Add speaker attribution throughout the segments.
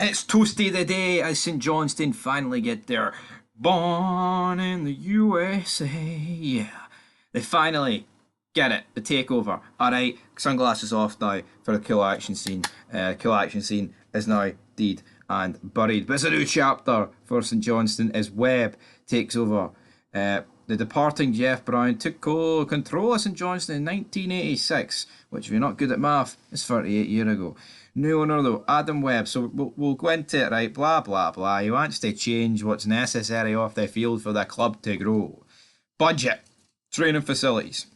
Speaker 1: It's Toasty the day as St Johnstone finally get their Born in the USA. Yeah. They finally get it. The takeover. Alright, sunglasses off now for the cool action scene. Cool action scene is now deed and buried. But it's a new chapter for St Johnstone as Webb takes over. The departing Jeff Brown took control of St Johnstone in 1986, which, if you're not good at math, is 38 years ago. New owner though, Adam Webb. So we'll go into it, right? Blah, blah, blah. He wants to change what's necessary off the field for the club to grow. Budget. Training facilities.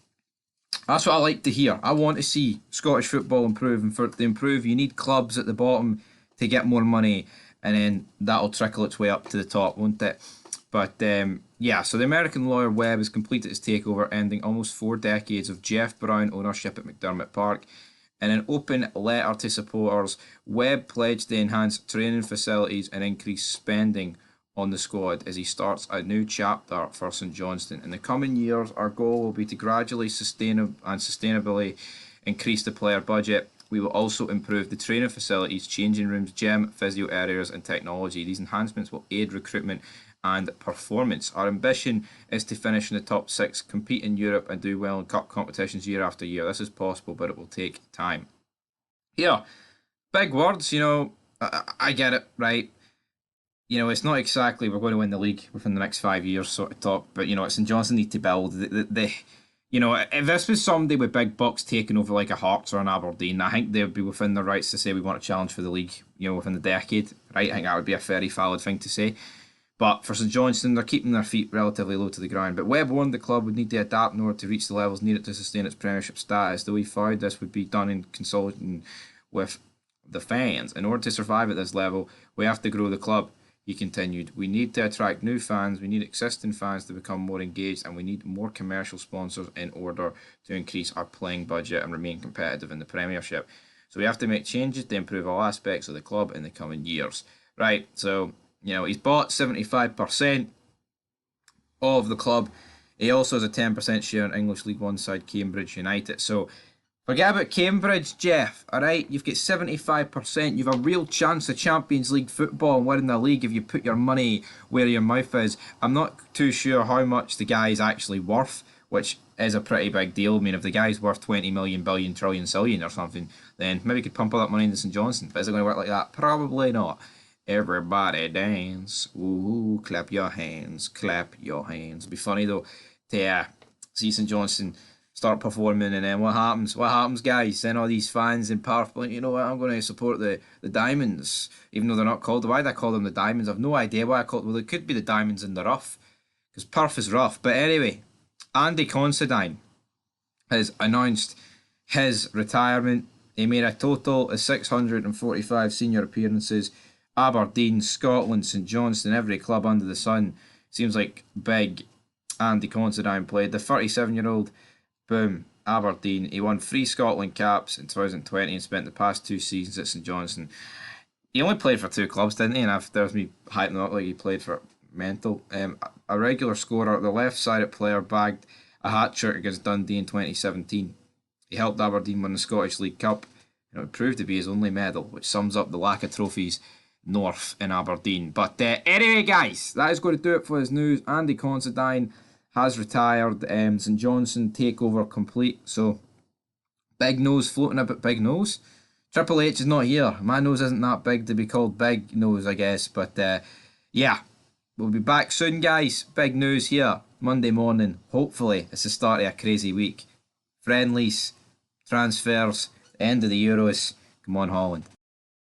Speaker 1: That's what I like to hear. I want to see Scottish football improve, and for it to improve, you need clubs at the bottom to get more money, and then that'll trickle its way up to the top, won't it? But yeah, so the American lawyer Webb has completed his takeover, ending almost 4 decades of Jeff Brown ownership at McDermott Park. In an open letter to supporters, Webb pledged to enhance training facilities and increase spending on the squad as he starts a new chapter for St Johnstone. In the coming years, our goal will be to gradually sustainably increase the player budget. We will also improve the training facilities, changing rooms, gym, physio areas and technology. These enhancements will aid recruitment and performance. Our ambition is to finish in the top 6, compete in Europe and do well in cup competitions year after year. This is possible, but it will take time. Yeah, big words, I get it, right? It's not exactly we're going to win the league within the next 5 years sort of talk, but St Johnstone need to build if this was somebody with big bucks taking over like a Hearts or an Aberdeen, I think they'd be within their rights to say we want to challenge for the league, within the decade, right? I think that would be a very valid thing to say. But for St Johnstone, they're keeping their feet relatively low to the ground. But Webb warned the club would need to adapt in order to reach the levels needed to sustain its Premiership status. Though he vowed this would be done in consulting with the fans. In order to survive at this level, we have to grow the club, he continued. We need to attract new fans, we need existing fans to become more engaged, and we need more commercial sponsors in order to increase our playing budget and remain competitive in the Premiership. So we have to make changes to improve all aspects of the club in the coming years. Right, so he's bought 75% of the club. He also has a 10% share in English League One side Cambridge United. So forget about Cambridge, Jeff, alright? You've got 75%. You've a real chance of Champions League football and winning the league if you put your money where your mouth is. I'm not too sure how much the guy's actually worth, which is a pretty big deal. I mean, if the guy's worth 20 million, billion, trillion, zillion or something, then maybe he could pump all that money into St Johnstone. But is it going to work like that? Probably not. Everybody dance. Ooh, clap your hands. Clap your hands. It'd be funny though to see St Johnstone start performing, and then what happens? What happens, guys? Then all these fans in Perth, you know what? I'm going to support the Diamonds, even though they're not called. Why do I call them the Diamonds? I've no idea why I call it. Well, it could be the Diamonds in the rough, because Perth is rough. But anyway, Andy Considine has announced his retirement. He made a total of 645 senior appearances. Aberdeen, Scotland, St Johnstone, every club under the sun. Seems like big Andy Considine played. The 37-year-old, boom, Aberdeen. He won 3 Scotland caps in 2020 and spent the past 2 seasons at St Johnstone. He only played for 2 clubs, didn't he? And there was me hyping up like he played for mental. A regular scorer, the left-sided player bagged a hat-trick against Dundee in 2017. He helped Aberdeen win the Scottish League Cup, and it would prove to be his only medal, which sums up the lack of trophies north in Aberdeen. But anyway, guys, that is going to do it for his news. Andy Considine has retired. St Johnstone takeover complete. So big nose floating a bit. Big nose. Triple H is not here. My nose isn't that big to be called big nose, I guess. But yeah, we'll be back soon, guys. Big news here Monday morning. Hopefully, it's the start of a crazy week. Friendlies, transfers, end of the Euros. Come on, Holland.